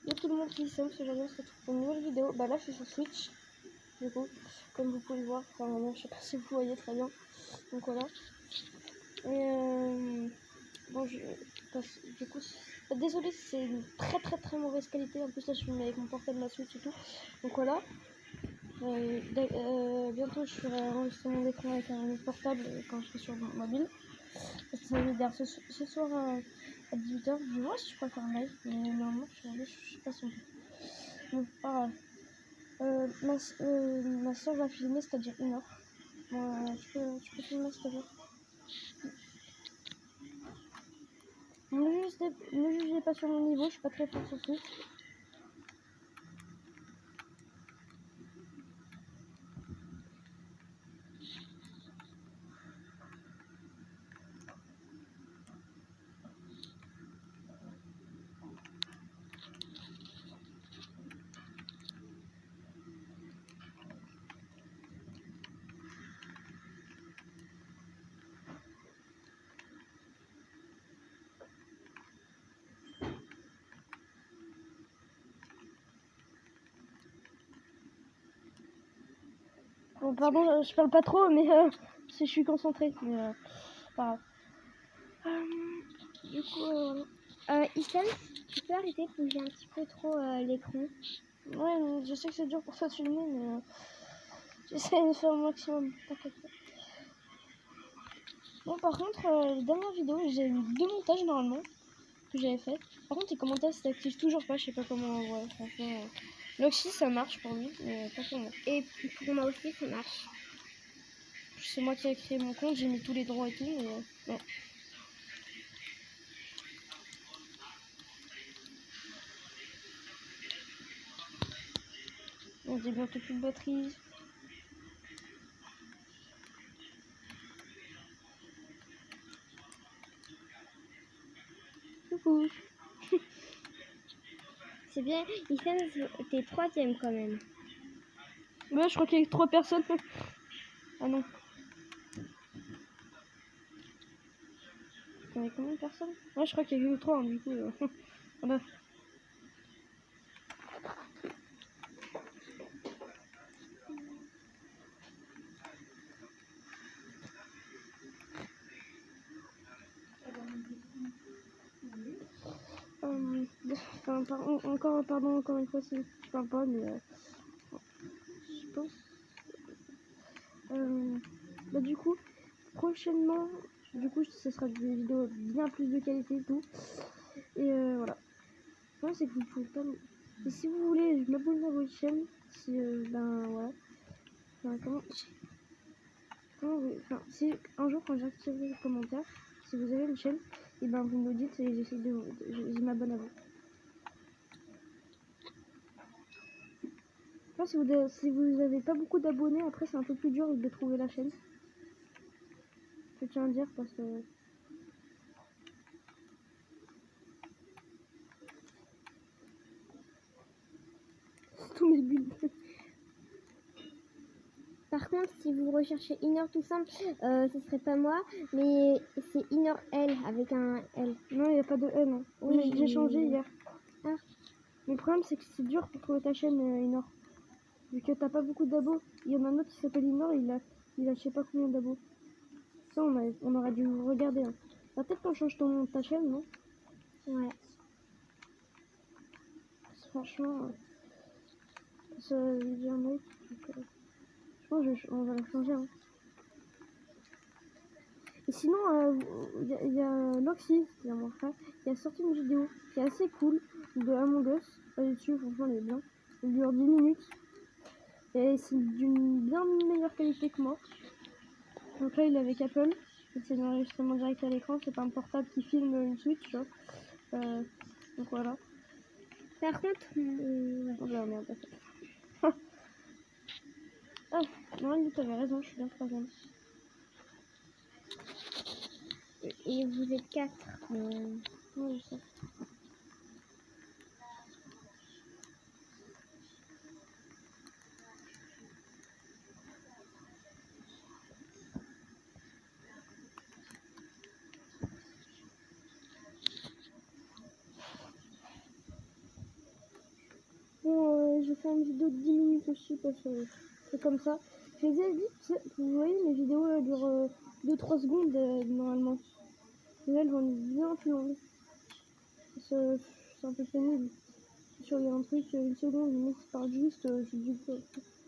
Yo tout le monde qui s'aime, c'est Janine, c'est pour une nouvelle vidéo. Bah là je suis sur Switch, du coup, comme vous pouvez le voir. Enfin non, je sais pas si vous voyez très bien. Donc voilà. Et bon, du coup, désolé si c'est une très mauvaise qualité. En plus là je filme avec mon portable, ma Switch et tout. Donc voilà. Bientôt je ferai enregistrer mon écran avec un portable quand je serai sur mon mobile. Ça va dire ce soir à 18h. Je vois si je peux faire un live, mais normalement je sais pas si on peut. Bon, pas grave. Ma soeur va filmer, c'est-à-dire 1 heure. Bon, tu peux filmer s'il te plaît. Ne jugez pas sur mon niveau, je suis pas très fort sur Switch. Bon, pardon, je parle pas trop, mais si je suis concentrée. Mais pas grave. Du coup, Issam, tu peux arrêter de bouger un petit peu trop l'écran? ouais, je sais que c'est dur pour toi de filmer, mais j'essaie de faire le maximum. T'inquiète pas. Bon, par contre, les dernières vidéos, j'ai eu 2 montages normalement que j'avais fait. Par contre, les commentaires s'activent toujours pas, je sais pas comment. Ouais, franchement. L'Oxy ça marche pour lui, mais pas pour moi. Et pour moi aussi, ça marche. C'est moi qui ai créé mon compte, j'ai mis tous les droits et tout, mais non. On dit bientôt plus de batterie. Coucou. C'est bien, Issam, t'es 3e quand même. Ouais, je crois qu'il y a 3 personnes. Ah non. Il y a combien de personnes? Ouais, je crois qu'il y a eu 3 hein, du coup. Voilà. Encore une fois, si je parle pas, mais je pense. Bah, du coup, prochainement, ce sera des vidéos bien plus de qualité et tout. Et voilà. Ouais, c'est que vous pouvez pas. Et si vous voulez, je m'abonne à votre chaîne. Si, ben voilà. Enfin, enfin, si un jour, quand j'activerai les commentaires, si vous avez une chaîne, et ben vous me dites et j'essaie je m'abonne à vous. Enfin, si vous avez pas beaucoup d'abonnés, après c'est un peu plus dur de trouver la chaîne. Je tiens à dire parce que. Tous mes buts. Par contre, si vous recherchez Inner tout simple, ce serait pas moi, mais c'est Inner L avec un L. Non, il n'y a pas de L. Hein. Oui, j'ai changé hier. Ah. Le problème, c'est que c'est dur pour trouver ta chaîne, Inor. Vu que t'as pas beaucoup d'abos. Il y en a un autre qui s'appelle Inor, il a je sais pas combien d'abos. Ça, on aurait dû regarder. Hein. Bah, peut-être qu'on change ta chaîne, non? Ouais. Franchement, ça veut dire mec. Je pense on va la changer. Hein. Et sinon, il y a Loxy, c'est mon frère, qui a sorti une vidéo qui est assez cool de Among Us. Allez dessus, franchement, elle est bien. Elle dure 10 minutes. Et c'est d'une bien meilleure qualité que moi. Donc là, il est avec Apple. C'est un enregistrement direct à l'écran. C'est pas un portable qui filme une Switch. Tu vois. Donc voilà. Par contre, ouais. Oh bah merde. Ah, non, t'avais raison, je suis bien 3e. Et vous êtes 4. Ouais, je sais. j'ai fait une vidéo de 10 minutes aussi parce que c'est comme ça. Je les ai dit, vous voyez, mes vidéos durent 2-3 secondes normalement. Et là, elles vont être bien plus longues. C'est un peu pénible. Sur un truc, une seconde, le mec parle juste, je dis que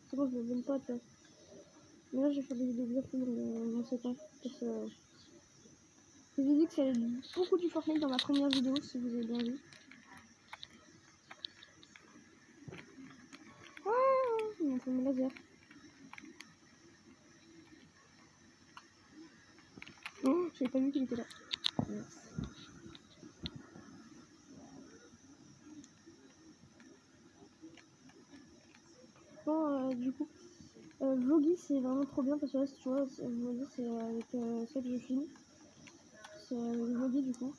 c'est bon, je ne donne pas, tu vois. Mais là, je vais faire des vidéos bien plus longues dans ces temps. Parce que je vous ai dit que ça allait être beaucoup du Fortnite dans ma première vidéo, si vous avez bien vu. Ah, il m'a fait mon laser. Oh, j'avais pas vu qu'il était là. Merci. Bon, du coup, Vloggy c'est vraiment trop bien parce que là, tu vois, Vloggy c'est avec ça que je filme. C'est Vloggy du coup.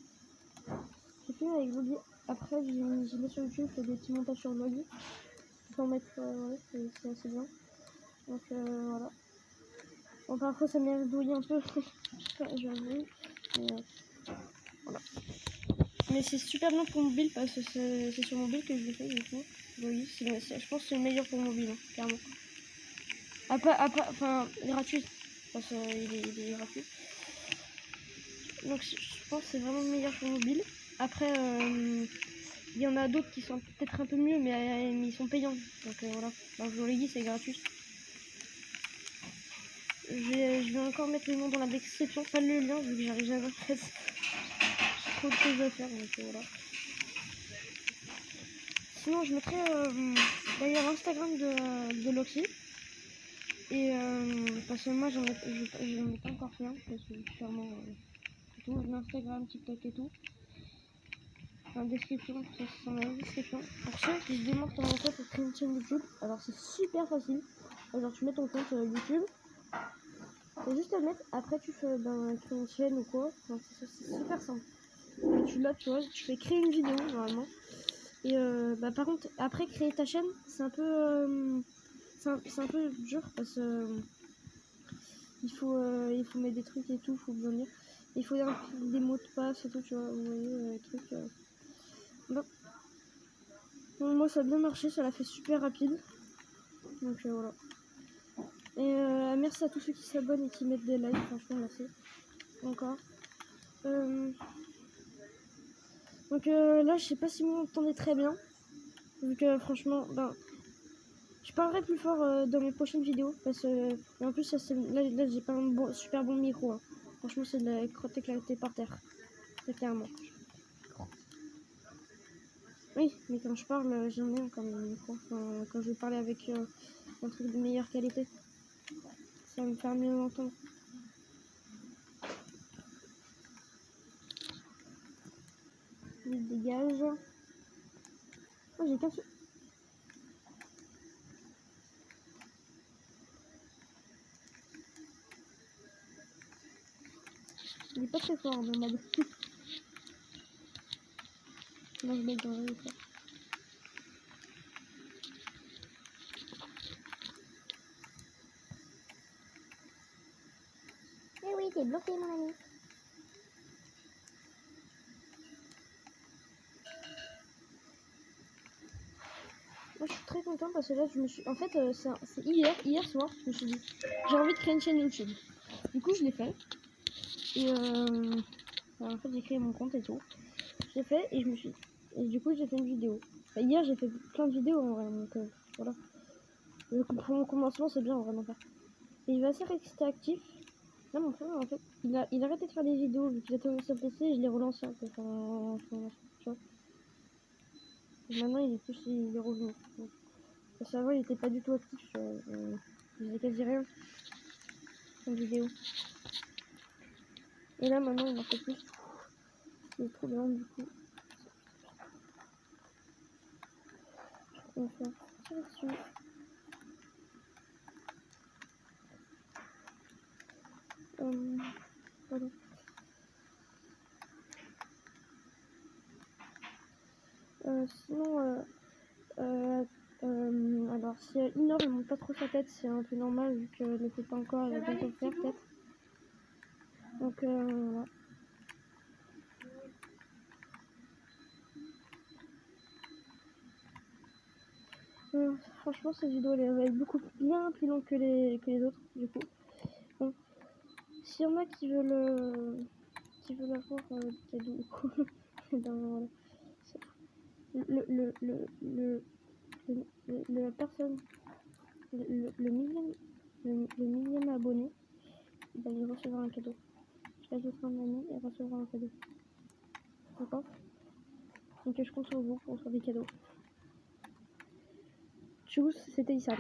J'ai fait avec Vloggy. Après, j'ai mis sur YouTube, je fais des petits montages sur Vloggy. Je peux en mettre, ouais, c'est assez bien. Donc voilà. Bon, parfois ça m'est douillé un peu, j'avoue. Mais voilà. Mais c'est super bien pour mobile parce que c'est sur mobile que je l'ai fait du coup. Oui, je pense que c'est le meilleur pour mobile, hein, clairement. Enfin, gratuit. Parce qu'il est gratuit. Donc je pense que c'est vraiment le meilleur pour mobile. Après, il y en a d'autres qui sont peut-être un peu mieux, mais ils sont payants. Donc voilà. Donc je vous l'ai dit, c'est gratuit. Je vais encore mettre le nom dans la description, pas le lien vu que j'arrive jamais en fait. J'ai trop de choses à faire donc voilà. Sinon je mettrai d'ailleurs l'Instagram de Loxy. Et parce que moi j'en ai pas encore fait un, parce que clairement tout, l'Instagram, TikTok et tout. En description, ça c'est dans la description. Pour ceux qui se demandent comment on fait pour créer une chaîne YouTube, alors c'est super facile. Alors tu mets ton compte YouTube. T'as juste à le mettre, après tu fais créer une chaîne ou quoi, enfin, c'est super simple. Et tu vois, tu fais créer une vidéo normalement. Et par contre, après créer ta chaîne, c'est un peu dur parce que il faut mettre des trucs et tout, faut bien dire. Il faut des mots de passe et tout, tu vois, vous voyez, les trucs. Bon. Bon, moi ça a bien marché, ça l'a fait super rapide. Donc voilà. Et merci à tous ceux qui s'abonnent et qui mettent des likes, franchement merci. Encore. Donc là, je sais pas si vous m'entendez très bien. Vu que franchement, je parlerai plus fort dans mes prochaines vidéos. Parce que, et en plus, là j'ai pas un super bon micro. Hein. Franchement, c'est de la crotte éclatée par terre. Très clairement. Oui, mais quand je parle, j'aime bien quand même micro. Enfin, quand je vais parler avec un truc de meilleure qualité. Ça va me faire mieux entendre. Il dégage. Oh, j'ai cassé. Il est pas très fort, mais mode. Là, je mets dans le fort. Eh oui, t'es bloqué, mon ami. Moi, je suis très content parce que là, je me suis. En fait, c'est hier soir, je me suis dit, j'ai envie de créer une chaîne YouTube. Du coup, je l'ai fait. Et en fait, j'ai créé mon compte et tout. Je l'ai fait et je me suis. Et du coup, j'ai fait une vidéo. Enfin, hier, j'ai fait plein de vidéos en vrai. Donc voilà. Pour mon commencement, c'est bien en vrai d'en faire. Et il va assez rester actif. Là, mon frère, en fait, il a arrêté de faire des vidéos vu qu'il a tombé sur PC et je l'ai relancé un peu. Enfin, tu vois. Et maintenant, il est revenu. Donc, parce qu'avant, il était pas du tout actif. Il faisait quasi rien en vidéo. Et là, maintenant, il en fait plus. C'est trop bien, du coup. On va faire ça dessus. Voilà. Sinon, alors si Inor ne monte pas trop sa tête, c'est un peu normal vu qu'elle ne le fait pas encore, elle va bientôt le faire peut-être. Donc voilà. Franchement, cette vidéo elle va être bien plus longue que les autres, du coup. Bon. S'il y en a qui veulent avoir des cadeaux, du coup, ben voilà. La personne, le millième abonné, ben, il recevra un cadeau. Je l'ajouterai un ami et il recevra un cadeau. D'accord? Donc je compte sur vous pour recevoir des cadeaux. Tchuss, c'était Issam.